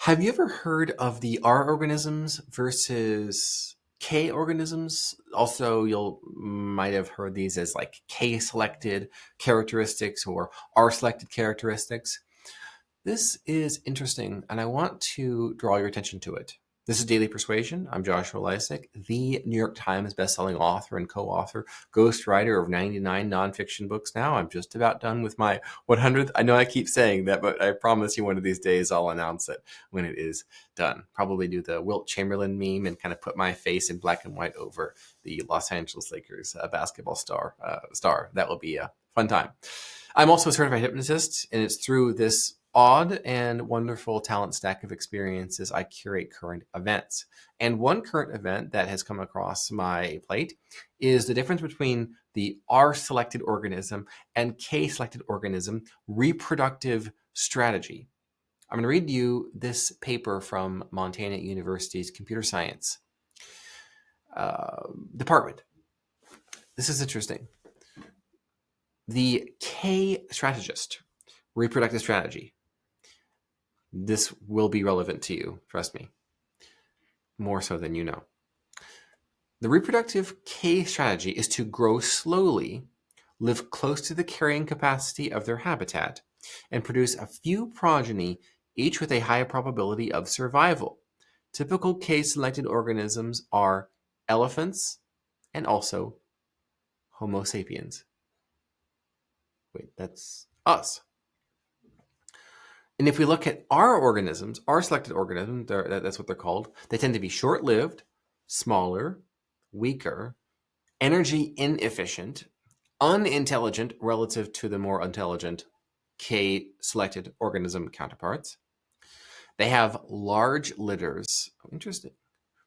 Have you ever heard of the R organisms versus K organisms? Also, you'll might have heard these as like K selected characteristics or R selected characteristics. This is interesting, and I want to draw your attention to it. This is Daily Persuasion. I'm Joshua Lisec, the New York Times bestselling author and co-author, ghostwriter of 99 nonfiction books now. I'm just about done with my 100th. I know I keep saying that, but I promise you one of these days I'll announce it when it is done. Probably do the Wilt Chamberlain meme and kind of put my face in black and white over the Los Angeles Lakers basketball star. That will be a fun time. I'm also a certified hypnotist, and it's through this odd and wonderful talent stack of experiences I curate current events. And one current event that has come across my plate is the difference between the R-selected organism and K-selected organism reproductive strategy. I'm going to read you this paper from Montana University's computer science department. This is interesting. The K strategist, reproductive strategy. This will be relevant to you, trust me, more so than you know. The reproductive K strategy is to grow slowly, live close to the carrying capacity of their habitat, and produce a few progeny, each with a high probability of survival. Typical K-selected organisms are elephants and also Homo sapiens. Wait, that's us. And if we look at our organisms, our selected organisms, that's what they're called, they tend to be short-lived, smaller, weaker, energy inefficient, unintelligent relative to the more intelligent K-selected organism counterparts. They have large litters. Interesting.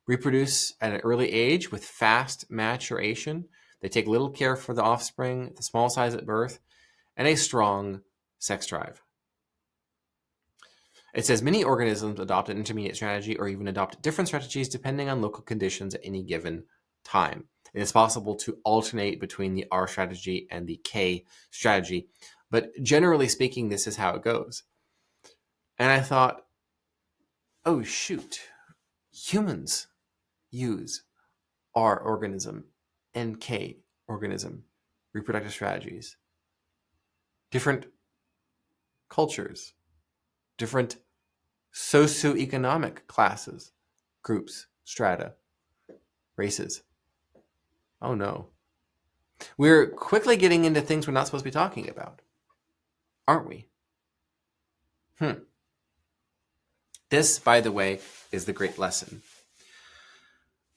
Reproduce at an early age with fast maturation. They take little care for the offspring, the small size at birth, and a strong sex drive. It says many organisms adopt an intermediate strategy or even adopt different strategies depending on local conditions at any given time. It is possible to alternate between the R strategy and the K strategy, but generally speaking, this is how it goes. And I thought, oh shoot, humans use R organism and K organism reproductive strategies. Different cultures, different socioeconomic classes, groups, strata, races. Oh no. We're quickly getting into things we're not supposed to be talking about, aren't we? This, by the way, is the great lesson.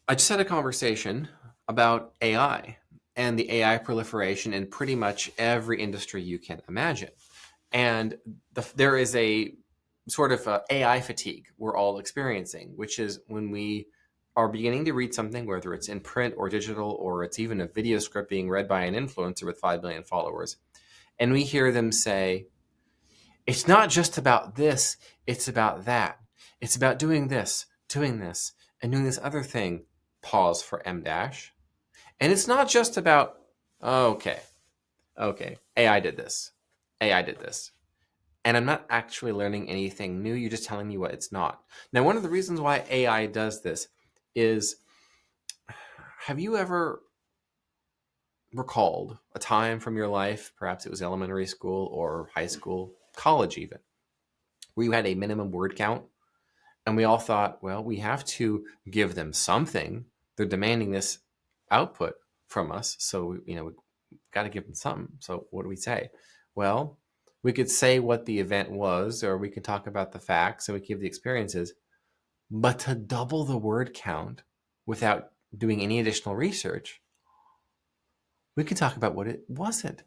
I just had a conversation about AI and the AI proliferation in pretty much every industry you can imagine. And there is a sort of AI fatigue we're all experiencing, which is when we are beginning to read something, whether it's in print or digital, or it's even a video script being read by an influencer with 5 million followers, and we hear them say, it's not just about this, it's about that. It's about doing this, and doing this other thing, pause for M dash. And it's not just about, okay, AI did this. And I'm not actually learning anything new. You're just telling me what it's not. Now, one of the reasons why AI does this is, have you ever recalled a time from your life, perhaps it was elementary school or high school, college even, where you had a minimum word count? And we all thought, well, we have to give them something. They're demanding this output from us. So, we've got to give them something. So what do we say? Well, we could say what the event was, or we could talk about the facts, and we give the experiences. But to double the word count without doing any additional research, we could talk about what it wasn't.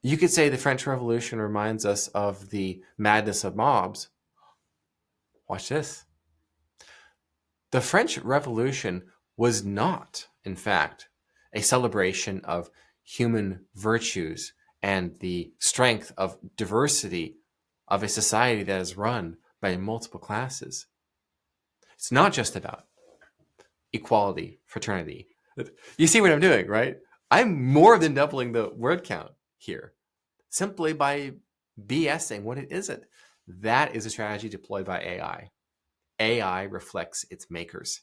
You could say the French Revolution reminds us of the madness of mobs. Watch this. The French Revolution was not, in fact, a celebration of human virtues and the strength of diversity of a society that is run by multiple classes. It's not just about equality, fraternity. You see what I'm doing, right? I'm more than doubling the word count here simply by BSing what it isn't. That is a strategy deployed by AI. AI reflects its makers,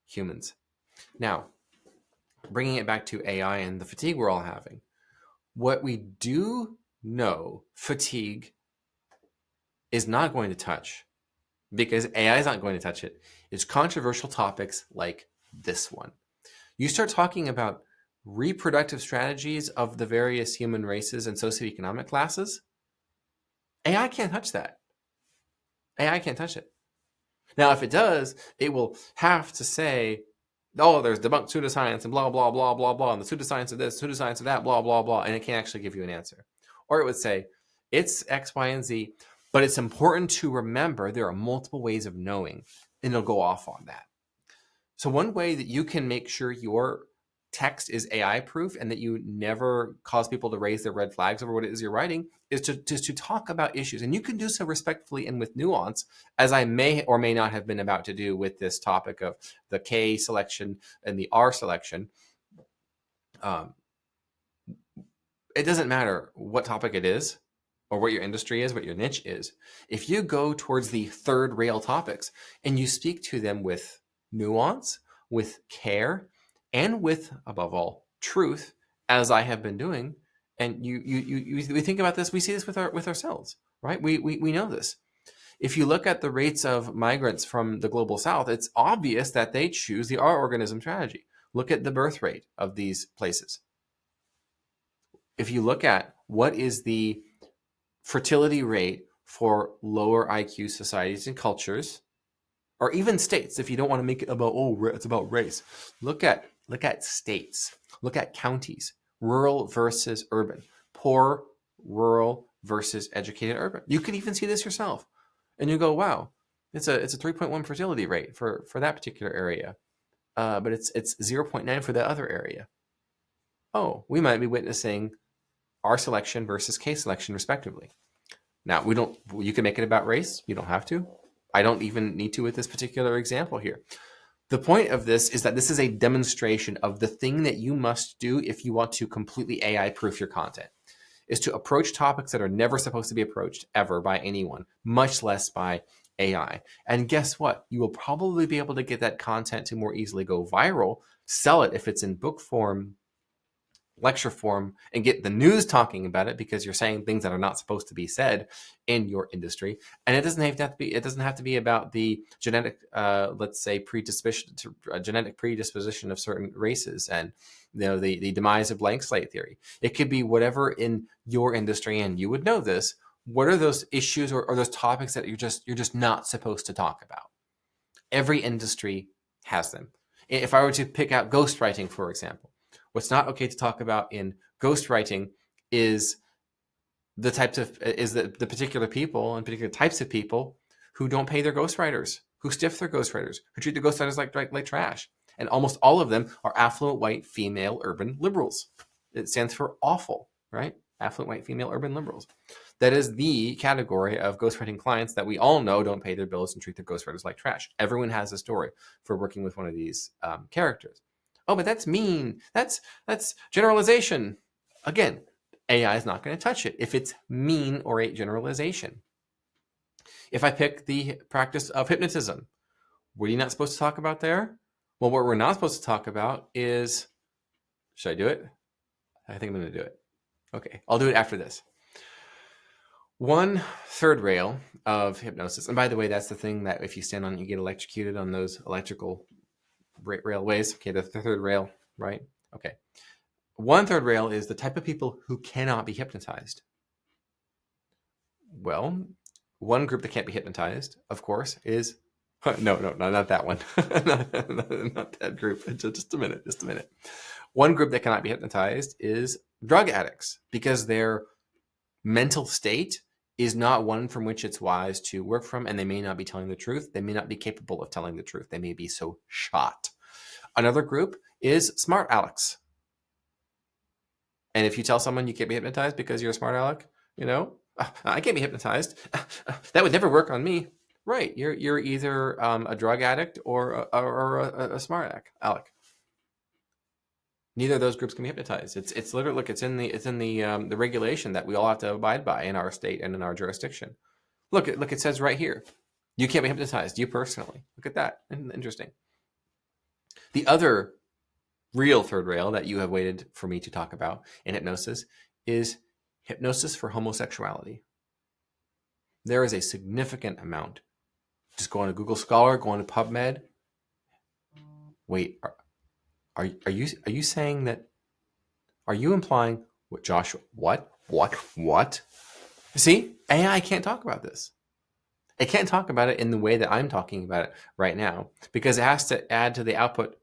humans. Now, bringing it back to AI and the fatigue we're all having, what we do know fatigue is not going to touch, because AI is not going to touch it, is controversial topics like this one. You start talking about reproductive strategies of the various human races and socioeconomic classes, AI can't touch that. AI can't touch it. Now, if it does, it will have to say, oh, there's debunked pseudoscience and blah, blah, blah, blah, blah, and the pseudoscience of this, pseudoscience of that, blah, blah, blah, and it can't actually give you an answer. Or it would say, it's X, Y, and Z, but it's important to remember there are multiple ways of knowing, and it'll go off on that. So one way that you can make sure your text is AI proof and that you never cause people to raise their red flags over what it is you're writing is to talk about issues. And you can do so respectfully and with nuance, as I may or may not have been about to do with this topic of the K selection and the R selection. It doesn't matter what topic it is or what your industry is, what your niche is. If you go towards the third rail topics and you speak to them with nuance, with care, and with, above all, truth, as I have been doing, and we think about this, we see this with ourselves, right? We know this. If you look at the rates of migrants from the global south, it's obvious that they choose the R organism strategy. Look at the birth rate of these places. If you look at what is the fertility rate for lower IQ societies and cultures, or even states, if you don't want to make it about, oh, it's about race, look at states, look at counties, rural versus urban, poor, rural versus educated urban. You can even see this yourself, and you go, wow, it's a 3.1 fertility rate for that particular area, but it's 0.9 for the other area. Oh, we might be witnessing R selection versus K selection, respectively. Now, you can make it about race. You don't have to. I don't even need to with this particular example here. The point of this is that this is a demonstration of the thing that you must do if you want to completely AI-proof your content, is to approach topics that are never supposed to be approached ever by anyone, much less by AI. And guess what? You will probably be able to get that content to more easily go viral, sell it if it's in book form, lecture form, and get the news talking about it because you're saying things that are not supposed to be said in your industry. And it doesn't have to be about the genetic, let's say, genetic predisposition of certain races and the demise of blank slate theory. It could be whatever in your industry, and you would know this. What are those issues or those topics that you're just not supposed to talk about? Every industry has them. If I were to pick out ghostwriting, for example, what's not okay to talk about in ghostwriting is the particular people and particular types of people who don't pay their ghostwriters, who stiff their ghostwriters, who treat the ghostwriters like trash. And almost all of them are affluent, white, female, urban liberals. It stands for awful, right? Affluent, white, female, urban liberals. That is the category of ghostwriting clients that we all know don't pay their bills and treat their ghostwriters like trash. Everyone has a story for working with one of these characters. Oh, but that's mean. That's generalization. Again, AI is not going to touch it if it's mean or a generalization. If I pick the practice of hypnotism, what are you not supposed to talk about there? Well, what we're not supposed to talk about is, should I do it? I think I'm going to do it. Okay, I'll do it after this. One third rail of hypnosis, and by the way, that's the thing that if you stand on, you get electrocuted on those electrical railways. Okay, the third rail, right? Okay. One third rail is the type of people who cannot be hypnotized. Well, one group that can't be hypnotized, of course, is no, not that one. not that group. Just a minute. One group that cannot be hypnotized is drug addicts, because their mental state is not one from which it's wise to work from, and they may not be telling the truth. They may not be capable of telling the truth. They may be so shot. Another group is smart alecks. And if you tell someone you can't be hypnotized because you're a smart aleck, I can't be hypnotized. That would never work on me. Right. You're either a drug addict or a smart aleck. Neither of those groups can be hypnotized. It's literally, look, it's in the regulation that we all have to abide by in our state and in our jurisdiction. Look, it says right here. You can't be hypnotized. You personally. Look at that. Interesting. The other real third rail that you have waited for me to talk about in hypnosis is hypnosis for homosexuality. There is a significant amount. Just go on to Google Scholar, go on to PubMed. Wait, are you saying that? Are you implying what, Joshua? What? See, AI can't talk about this. It can't talk about it in the way that I'm talking about it right now because it has to add to the output.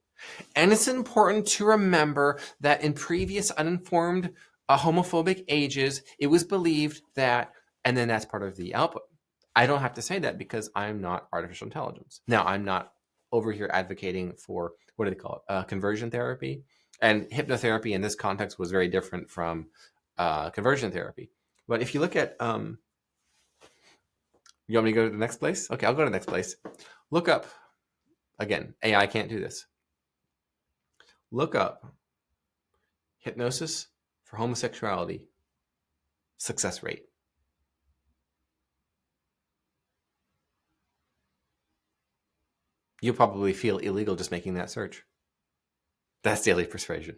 And it's important to remember that in previous uninformed homophobic ages, it was believed that, and then that's part of the output. I don't have to say that because I'm not artificial intelligence. Now, I'm not over here advocating for, what do they call it, conversion therapy. And hypnotherapy in this context was very different from conversion therapy. But if you look at, you want me to go to the next place? Okay, I'll go to the next place. Look up, again, AI can't do this. Look up hypnosis for homosexuality success rate. You'll probably feel illegal just making that search. That's Daily Persuasion.